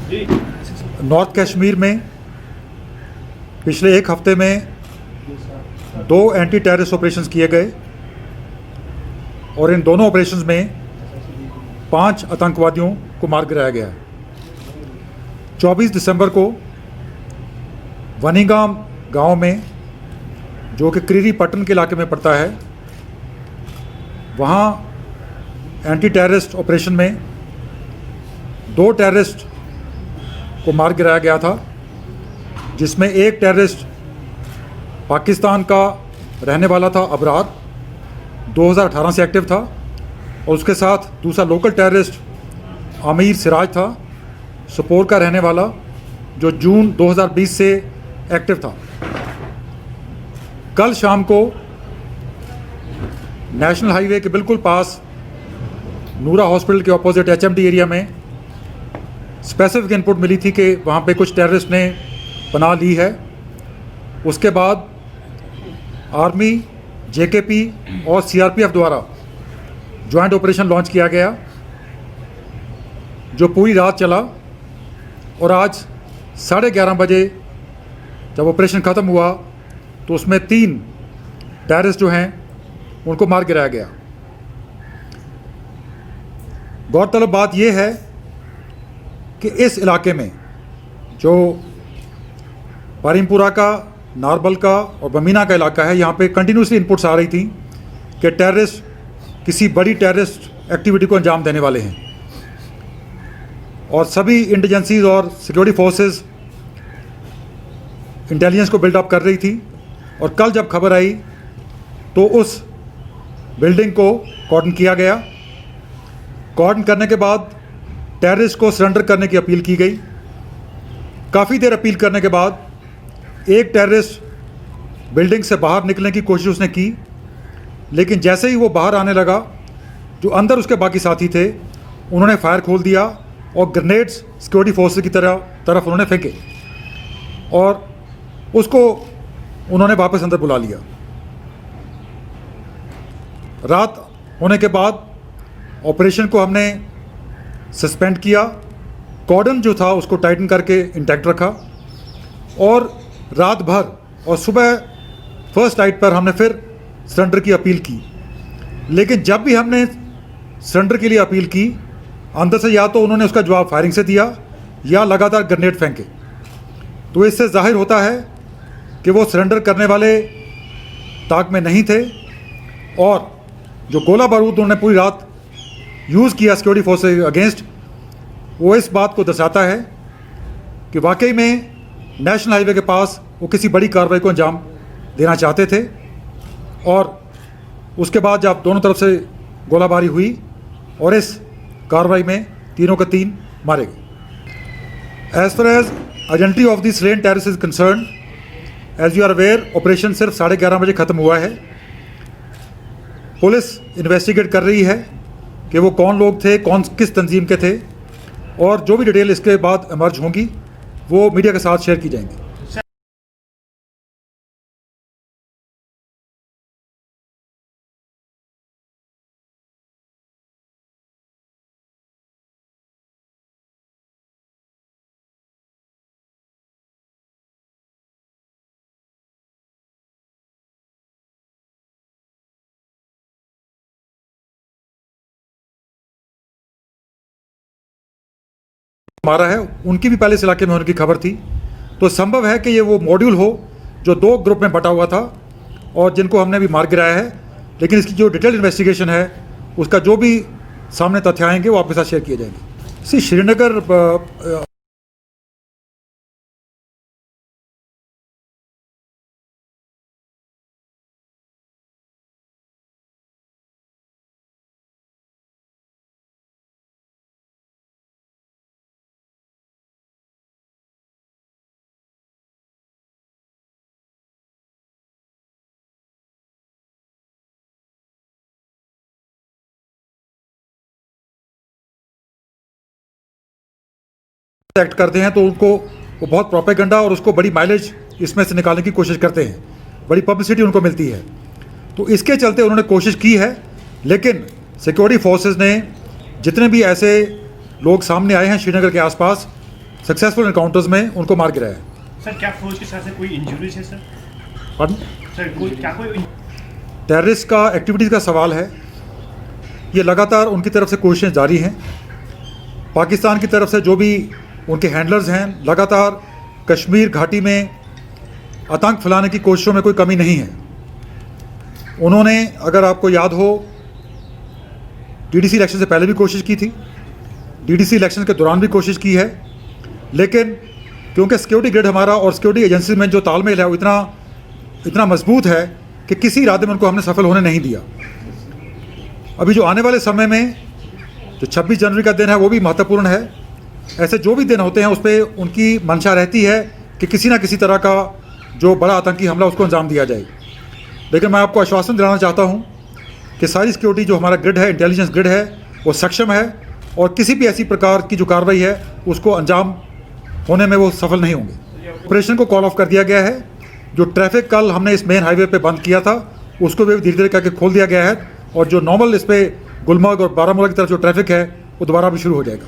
North Kashmir में पिछले एक हफ्ते में 2 एंटी टेररिस्ट ऑपरेशंस किए गए और इन दोनों ऑपरेशंस में 5 आतंकवादियों को मार गिराया गया। 24 दिसंबर को वनीगाम गांव में, जो कि क्रीरी पट्टन के इलाके में पड़ता है, वहाँ एंटी टेररिस्ट ऑपरेशन में 2 टेररिस्ट को मार गिराया गया था, जिसमें एक टेररिस्ट पाकिस्तान का रहने वाला था, अबरार, 2018 से एक्टिव था, और उसके साथ दूसरा लोकल टेररिस्ट आमिर सिराज था, सोपोर का रहने वाला, जो जून 2020 से एक्टिव था। कल शाम को नेशनल हाईवे के बिल्कुल पास नूरा हॉस्पिटल के ऑपोजिट HMT एरिया में स्पेसिफिक इनपुट मिली थी कि वहाँ पे कुछ टेररिस्ट ने पनाह ली है। उसके बाद आर्मी, JKP और CRPF द्वारा ज्वाइंट ऑपरेशन लॉन्च किया गया, जो पूरी रात चला, और आज 11:30 बजे जब ऑपरेशन ख़त्म हुआ तो उसमें 3 टेररिस्ट जो हैं उनको मार गिराया गया। गौरतलब बात यह है कि इस इलाके में, जो पारिमपुरा का, नारबल का और बमीना का इलाका है, यहाँ पे कंटिन्यूसली इनपुट्स आ रही थी कि टेररिस्ट किसी बड़ी टेररिस्ट एक्टिविटी को अंजाम देने वाले हैं, और सभी इंटेलिजेंसीज और सिक्योरिटी फोर्सेस इंटेलिजेंस को बिल्डअप कर रही थी। और कल जब खबर आई तो उस बिल्डिंग को कॉर्डन किया गया। कॉर्डन करने के बाद टेररिस्ट को सरेंडर करने की अपील की गई। काफ़ी देर अपील करने के बाद एक टेररिस्ट बिल्डिंग से बाहर निकलने की कोशिश उसने की, लेकिन जैसे ही वो बाहर आने लगा, जो अंदर उसके बाकी साथी थे उन्होंने फायर खोल दिया और ग्रेनेड्स सिक्योरिटी फोर्सेस की तरफ उन्होंने फेंके, और उसको उन्होंने वापस अंदर बुला लिया। रात होने के बाद ऑपरेशन को हमने सस्पेंड किया, कॉर्डन जो था उसको टाइटन करके इंटैक्ट रखा, और रात भर और सुबह फर्स्ट नाइट पर हमने फिर सरेंडर की अपील की। लेकिन जब भी हमने सरेंडर के लिए अपील की, अंदर से या तो उन्होंने उसका जवाब फायरिंग से दिया या लगातार ग्रेनेड फेंके। तो इससे जाहिर होता है कि वो सरेंडर करने वाले ताक में नहीं थे, और जो गोला बारूद उन्होंने पूरी रात यूज़ किया सिक्योरिटी फोर्स के अगेंस्ट, वो इस बात को दर्शाता है कि वाकई में नेशनल हाईवे के पास वो किसी बड़ी कार्रवाई को अंजाम देना चाहते थे। और उसके बाद जब दोनों तरफ से गोलाबारी हुई और इस कार्रवाई में तीनों के 3 मारे गए। As far as identity of the slain terrorist is concern, as you are aware, operation सिर्फ 11:30 बजे ख़त्म हुआ है। पुलिस इन्वेस्टिगेट कर रही है कि वो कौन लोग थे, कौन किस तंजीम के थे, और जो भी डिटेल इसके बाद इमर्ज होंगी वो मीडिया के साथ शेयर की जाएंगी। मारा है, उनकी भी पहले इस इलाके में होने की खबर थी, तो संभव है कि ये वो मॉड्यूल हो जो 2 ग्रुप में बटा हुआ था और जिनको हमने भी मार गिराया है। लेकिन इसकी जो डिटेल इन्वेस्टिगेशन है, उसका जो भी सामने तथ्य आएंगे वो आपके साथ शेयर किए जाएंगे। श्रीनगर एक्ट करते हैं तो उनको वो बहुत प्रोपेगेंडा और उसको बड़ी माइलेज इसमें से निकालने की कोशिश करते हैं, बड़ी पब्लिसिटी उनको मिलती है। तो इसके चलते उन्होंने कोशिश की है, लेकिन सिक्योरिटी फोर्सेस ने जितने भी ऐसे लोग सामने आए हैं श्रीनगर के आसपास, सक्सेसफुल इनकाउंटर्स में उनको मार गिराया है। सर क्या फौज के साथ से कोई इंजरीज है सर? Pardon? सर कोई टेररिस्ट का एक्टिविटीज़ का सवाल है, ये लगातार उनकी तरफ से कोशिशें जारी हैं। पाकिस्तान की तरफ से जो भी उनके हैंडलर्स हैं, लगातार कश्मीर घाटी में आतंक फैलाने की कोशिशों में कोई कमी नहीं है। उन्होंने, अगर आपको याद हो, डीडीसी इलेक्शन से पहले भी कोशिश की थी, डीडीसी इलेक्शन के दौरान भी कोशिश की है, लेकिन क्योंकि सिक्योरिटी ग्रिड हमारा और सिक्योरिटी एजेंसी में जो तालमेल है वो इतना मजबूत है कि किसी इरादे में उनको हमने सफल होने नहीं दिया। अभी जो आने वाले समय में जो 26 जनवरी का दिन है वो भी महत्वपूर्ण है। ऐसे जो भी दिन होते हैं उस पर उनकी मंशा रहती है कि किसी ना किसी तरह का जो बड़ा आतंकी हमला उसको अंजाम दिया जाए। लेकिन मैं आपको आश्वासन दिलाना चाहता हूँ कि सारी सिक्योरिटी जो हमारा ग्रिड है, इंटेलिजेंस ग्रिड है, वो सक्षम है और किसी भी ऐसी प्रकार की जो कार्रवाई है उसको अंजाम होने में वो सफल नहीं होंगे। ऑपरेशन को कॉल ऑफ कर दिया गया है। जो ट्रैफिक कल हमने इस मेन हाईवे पे बंद किया था उसको भी धीरे धीरे करके खोल दिया गया है और जो नॉर्मल इस पर गुलमर्ग और बारामूला की तरफ जो ट्रैफिक है वो दोबारा भी शुरू हो जाएगा।